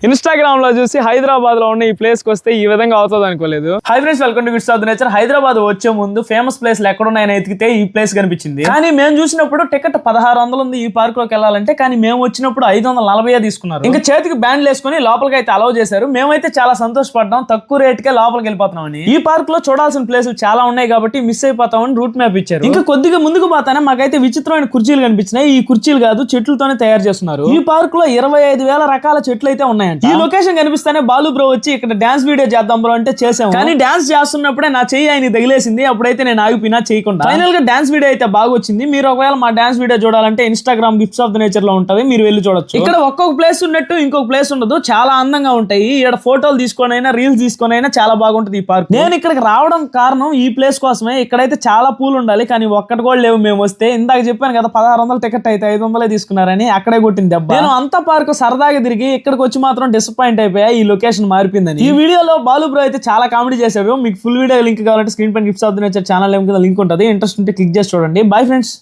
Instagram లో చూసి హైదరాబాద్ లో ఉన్న ఈ ప్లేస్ కి వస్తే ఈ విధంగా అవుతుంది అనుకోలేదు. Hi friends, welcome to gifts of the nature. Hyderabad వచ్చే ముందు ఫేమస్ ప్లేస్లు ఎక్కడున్నాయని ఎతికితే ఈ ప్లేస్ కనిపించింది. కానీ మేము చూసినప్పుడు టికెట్ 1600 ఉంది ఈ పార్క్ లోకి వెళ్ళాలంటే. కానీ మేము వచ్చినప్పుడు 540 తీసుకున్నారు. ఇంకా చేతికి బ్యాండ్లు వేసుకుని లోపలికి అయితే అలౌ చేశారు. మేమైతే చాలా సంతోషపడ్డాం, తక్కువ రేటుకే లోపలికి వెళ్ళిపోతున్నామని. ఈ పార్క్ లో చూడాల్సిన ప్లేసులు చాలా ఉన్నాయి కాబట్టి మిస్ అయిపోతామని రూట్ మ్యాప్ ఇచ్చారు. ఇంకా కొద్దిగా ముందుకు పోతానే మాకైతే విచిత్రమైన కుర్చీలు కనిపించినాయి. ఈ కుర్చీలు కాదు, చెట్లతోనే తయారు చేస్తున్నారు. ఈ పార్క్ లో 25,000 రకాల చెట్లు అయితే ఉన్నాయంట. ఈ లొకేషన్ కనిపిస్తానే బాలు బ్రో వచ్చి ఇక్కడ డాన్స్ వీడియో చేద్దాం బ్రో అంటే చేసాము. కానీ డాన్స్ చేస్తున్నప్పుడే నా చెయ్యి ఆయన తగిలేసింది. అప్పుడైతే నేను ఆగిపోయినా చేయకుండా. ఫైనల్ గా డాన్స్ వీడియో అయితే బాగా వచ్చింది. మీరు ఒకవేళ మా డాన్స్ వీడియో చూడాలంటే Instagram gifts of the nature లో ఉంటది, మీరు వెళ్ళి చూడొచ్చు. ఇక్కడ ఒక్కొక్క ప్లేస్ ఉన్నట్టు ఇంకొక ప్లేస్ ఉండదు, చాలా అందంగా ఉంటాయి. ఇక్కడ ఫోటోలు తీసుకొని అయినా రీల్స్ తీసుకొని అయినా చాలా బాగుంటది ఈ పార్క్. నేను ఇక్కడికి రావడం కారణం ఈ ప్లేస్ కోసమే. ఇక్కడైతే చాలా పూలు ఉండాలి, కానీ ఒక్కటి కూడా లేవు. మేము వస్తే ఇందాక చెప్పాను కదా 1600 టికెట్ అయితే 500 తీసుకున్నారని, అక్కడే కొట్టింది దెబ్బ. నేను అంత పార్క్ సరదాగా తిరిగి ఇక్కడికి వచ్చి మాత్రం డిసప్పాయింట్ అయిపోయా, ఈ లొకేషన్ మారిపోయిందని. ఈ వీడియోలో బాలు బ్రో అయితే చాలా కామెడీ చేసావు. మీకు ఫుల్ వీడియో లింక్ కావాలంటే స్క్రీన్ పైన gifts of the nature channel link ఉంటుంది. ఇంట్రెస్ట్ ఉంటే క్లిక్ చేసి చూడండి. Bye friends.